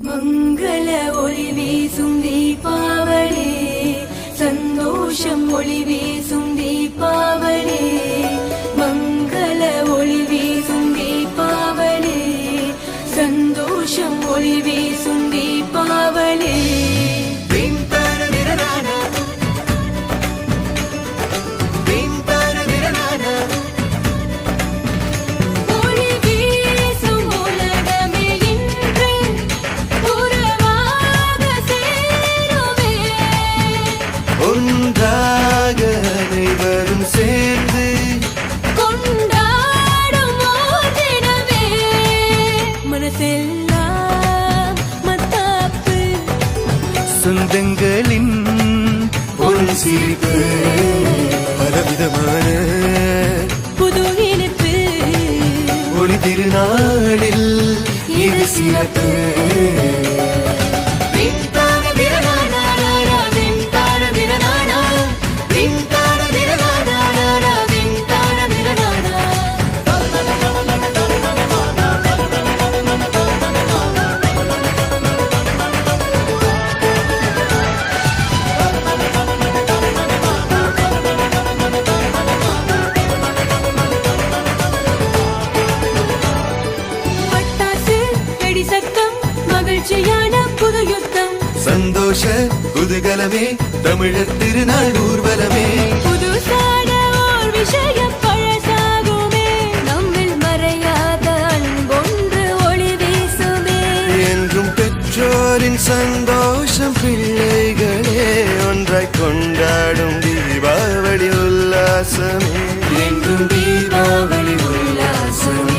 மங்கள ஒளி வீசும் தீபாவளி, சந்தோஷம் ஒளி வீசும் தீபாவளி. மங்கள ஒளி வீசும் தீபாவளி, சந்தோஷம் ஒளி வீசும் தீபாவளி. ஒன்றாக அனைவரும் சேர்ந்து கொண்டாடும் தினமே, மனசெல்லாம் மத்தாப்பு, சொந்தங்களின் ஒரு சிரிப்பு, பலவிதமான புது இனிப்பு, ஒளி திருநாளில் இது சிறப்பு. புது யுத்தம், சந்தோஷ குதூகலமே, தமிழர் திருநாள் ஊர்வலமே. புதுசான ஓர் விஷயம் பழசாகுமே, நம்மில் மறையாத அன்பொன்று ஒளி வீசுமே. என்றும் பெற்றோரின் சந்தோஷம் பிள்ளைகளே, ஒன்றாய் கொண்டாடும் தீபாவளி உல்லாசமே, என்றும் தீபாவளி உல்லாசமே.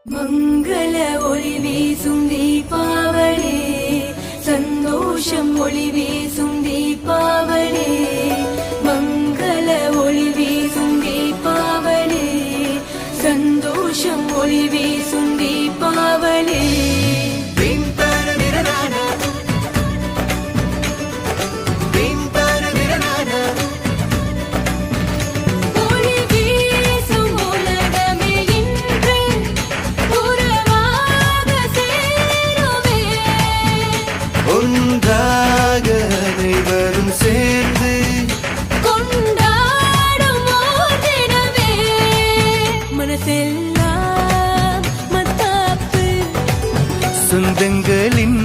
மங்கள ஒளி வீசும் தீபாவளி, சந்தோஷம் ஒளி வீசும் தீபாவளி. மங்கள ஒளி வீசும் தீபாவளி, சந்தோஷம் ஒளி வீசும் தீபாவளி. ஒன்றாக அனைவரும் சேர்ந்து கொண்டாடும் தினமே, மனசெல்லாம் மத்தாப்பு, சொந்தங்களின்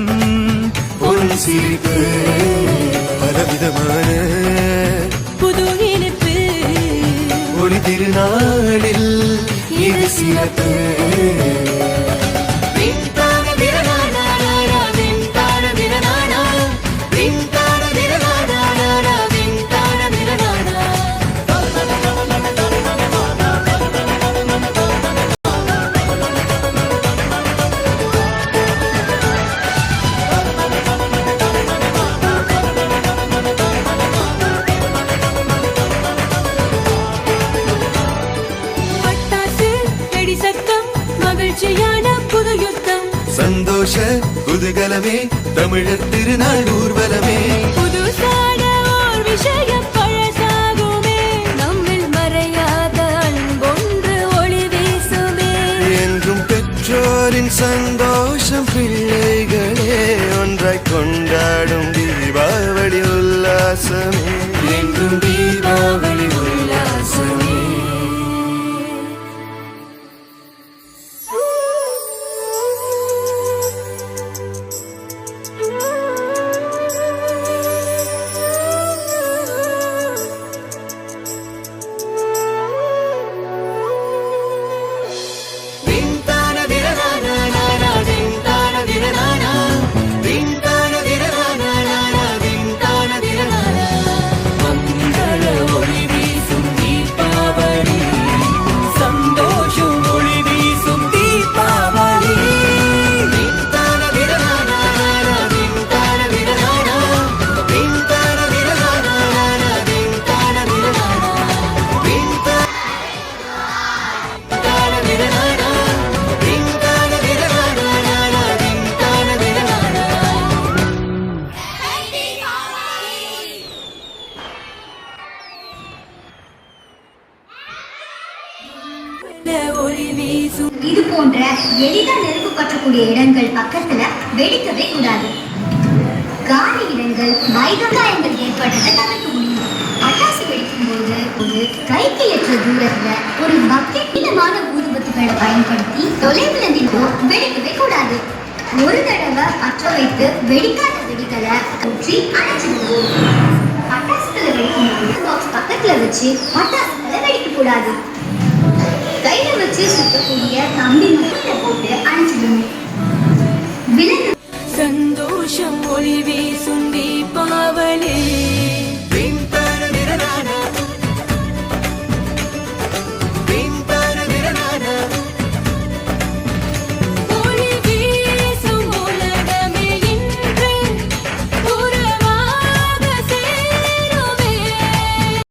ஒரு சிரிப்பு, பலவிதமான புது இனிப்பு, ஒளி திருநாளில் இது சிறப்பு. புது யுத்தம், சந்தோஷ குதூகலமே, தமிழர் திருநாள் ஊர்வலமே. புதுசான ஓர் விஷயம் பழசாகுமே, நம்மில் மறையாத அன்பொன்று ஒளி வீசுமே. என்றும் பெற்றோரின் சந்தோஷம் பிள்ளைகளே, ஒன்றாய் கொண்டாடும் தீபாவளி உல்லாசமே, என்றும் தீபாவளி உல்லாசமே. எளிதா நெருப்பு பற்றக்கூடிய இடங்கள் பக்கத்துல வெடிக்கவே கூடாது. காலி இடங்கள் மைகாயங்கள் ஏற்படுறதை தவிர்க்க முடியும். பட்டாசு வெடிக்கும் போது ஒரு கைக்கு எற்ற தூரத்துல ஒரு பக்கெட் நீளமான ஊதுபத்திகளை பயன்படுத்தி தொலைவுல நின்று வெடிக்கவே கூடாது. ஒரு தடவை பற்ற வைத்து வெடிக்காத வெடிகளை ஊற்றி அணைச்சிடுவோம். பட்டாசுகளை வெடிக்கும் போது பாக்ஸ் பக்கத்துல வச்சு பட்டாசுகளை வெடிக்க கூடாது. கையில வச்சு சுத்தக்கூடிய கம்பி மட்டும் போட்டு அணைச்சிடணும். விலங்கு